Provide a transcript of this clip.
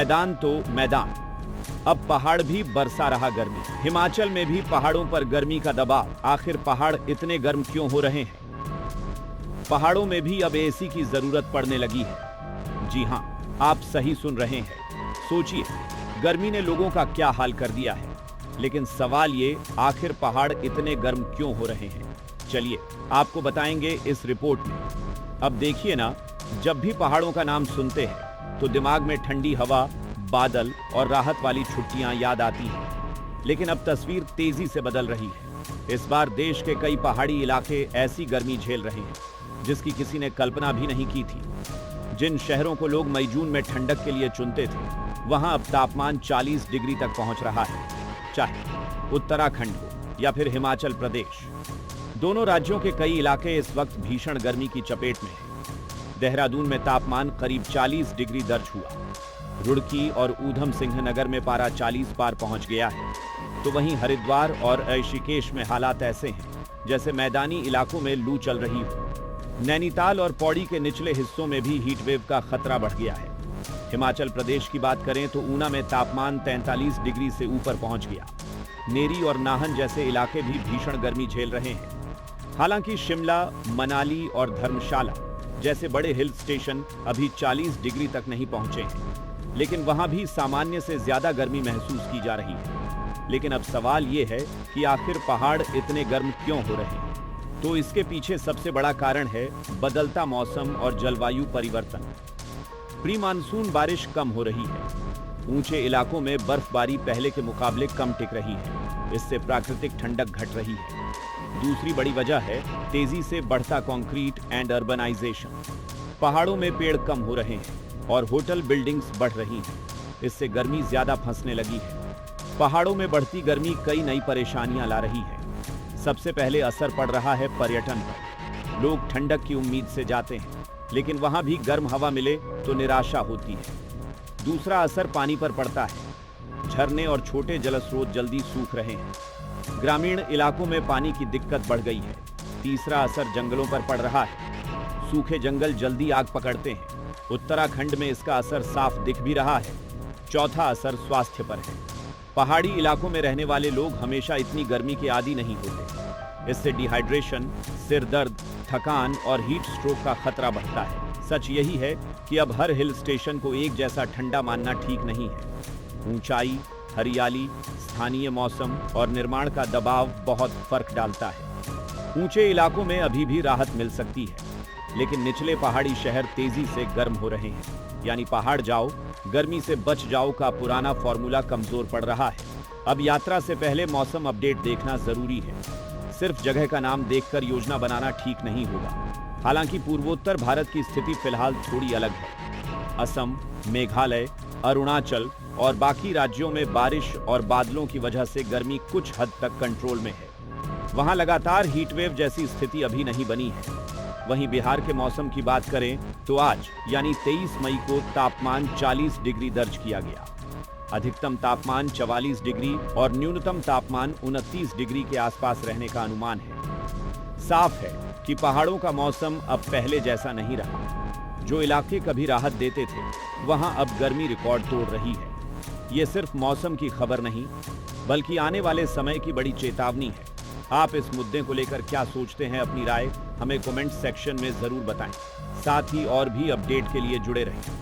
मैदान तो मैदान, अब पहाड़ भी बरसा रहा गर्मी। हिमाचल में भी पहाड़ों पर गर्मी का दबाव। आखिर पहाड़ इतने गर्म क्यों हो रहे हैं? पहाड़ों में भी अब एसी की जरूरत पड़ने लगी है। जी हां, आप सही सुन रहे हैं। सोचिए, गर्मी ने लोगों का क्या हाल कर दिया है। लेकिन सवाल ये, आखिर पहाड़ इतने गर्म क्यों हो रहे हैं? चलिए आपको बताएंगे इस रिपोर्ट में। अब देखिए ना, जब भी पहाड़ों का नाम सुनते हैं तो दिमाग में ठंडी हवा, बादल और राहत वाली छुट्टियां याद आती हैं। लेकिन अब तस्वीर तेजी से बदल रही है। इस बार देश के कई पहाड़ी इलाके ऐसी गर्मी झेल रहे हैं जिसकी किसी ने कल्पना भी नहीं की थी। जिन शहरों को लोग मई जून में ठंडक के लिए चुनते थे, वहां अब तापमान 40 डिग्री तक पहुंच रहा है। चाहे उत्तराखंड हो या फिर हिमाचल प्रदेश, दोनों राज्यों के कई इलाके इस वक्त भीषण गर्मी की चपेट में हैं। देहरादून में तापमान करीब 40 डिग्री दर्ज हुआ। रुड़की और ऊधम सिंह नगर में पारा 40 पार पहुंच गया है। तो वहीं हरिद्वार और ऋषिकेश में हालात ऐसे हैं जैसे मैदानी इलाकों में लू चल रही हो। नैनीताल और पौड़ी के निचले हिस्सों में भी हीट वेव का खतरा बढ़ गया है। हिमाचल प्रदेश की बात करें तो ऊना में तापमान 43 डिग्री से ऊपर पहुंच गया। नेरी और नाहन जैसे इलाके भी भीषण गर्मी झेल रहे हैं। हालांकि शिमला, मनाली और धर्मशाला जैसे बड़े हिल स्टेशन अभी 40 डिग्री तक नहीं पहुंचे हैं, लेकिन वहां भी सामान्य से ज्यादा गर्मी महसूस की जा रही है। लेकिन अब सवाल यह है कि आखिर पहाड़ इतने गर्म क्यों हो रहे हैं? तो इसके पीछे सबसे बड़ा कारण है बदलता मौसम और जलवायु परिवर्तन। प्री मानसून बारिश कम हो रही है। ऊंचे इलाकों में बर्फबारी पहले के मुकाबले कम टिक रही है। इससे प्राकृतिक ठंडक घट रही है। दूसरी बड़ी वजह है तेजी से बढ़ता कंक्रीट एंड अर्बनाइजेशन। पहाड़ों में पेड़ कम हो रहे हैं और होटल बिल्डिंग्स बढ़ रही हैं। इससे गर्मी ज्यादा फंसने लगी है। पहाड़ों में बढ़ती गर्मी कई नई परेशानियां ला रही है। सबसे पहले असर पड़ रहा है पर्यटन पर। लोग ठंडक की उम्मीद से जाते हैं, लेकिन वहां भी गर्म हवा मिले तो निराशा होती है। दूसरा असर पानी पर पड़ता है। झरने और छोटे जलस्रोत जल्दी सूख रहे हैं। ग्रामीण इलाकों में पानी की दिक्कत बढ़ गई है। तीसरा असर जंगलों पर पड़ रहा है। सूखे जंगल जल्दी आग पकड़ते हैं। उत्तराखंड में इसका असर साफ दिख भी रहा है। चौथा असर स्वास्थ्य पर है। पहाड़ी इलाकों में रहने वाले लोग हमेशा इतनी गर्मी के आदी नहीं होते। इससे डिहाइड्रेशन, सिर दर्द, थकान और हीट स्ट्रोक का खतरा बढ़ता है। सच यही है कि अब हर हिल स्टेशन को एक जैसा ठंडा मानना ठीक नहीं है। ऊंचाई, हरियाली, स्थानीय मौसम और निर्माण का दबाव बहुत फर्क डालता है। ऊंचे इलाकों में अभी भी राहत मिल सकती है, लेकिन निचले पहाड़ी शहर तेजी से गर्म हो रहे हैं। यानी पहाड़ जाओ, गर्मी से बच जाओ का पुराना फॉर्मूला कमजोर पड़ रहा है। अब यात्रा से पहले मौसम अपडेट देखना जरूरी है। सिर्फ जगह का नाम देखकर योजना बनाना ठीक नहीं होगा। हालांकि पूर्वोत्तर भारत की स्थिति फिलहाल थोड़ी अलग है। असम, मेघालय, अरुणाचल और बाकी राज्यों में बारिश और बादलों की वजह से गर्मी कुछ हद तक कंट्रोल में है। वहां लगातार हीटवेव जैसी स्थिति अभी नहीं बनी है। वहीं बिहार के मौसम की बात करें तो आज यानी 23 मई को तापमान 40 डिग्री दर्ज किया गया। अधिकतम तापमान 44 डिग्री और न्यूनतम तापमान 29 डिग्री के आसपास रहने का अनुमान है। साफ है कि पहाड़ों का मौसम अब पहले जैसा नहीं रहा। जो इलाके कभी राहत देते थे, वहां अब गर्मी रिकॉर्ड तोड़ रही है। ये सिर्फ मौसम की खबर नहीं, बल्कि आने वाले समय की बड़ी चेतावनी है। आप इस मुद्दे को लेकर क्या सोचते हैं? अपनी राय हमें कमेंट सेक्शन में जरूर बताएं। साथ ही और भी अपडेट के लिए जुड़े रहें।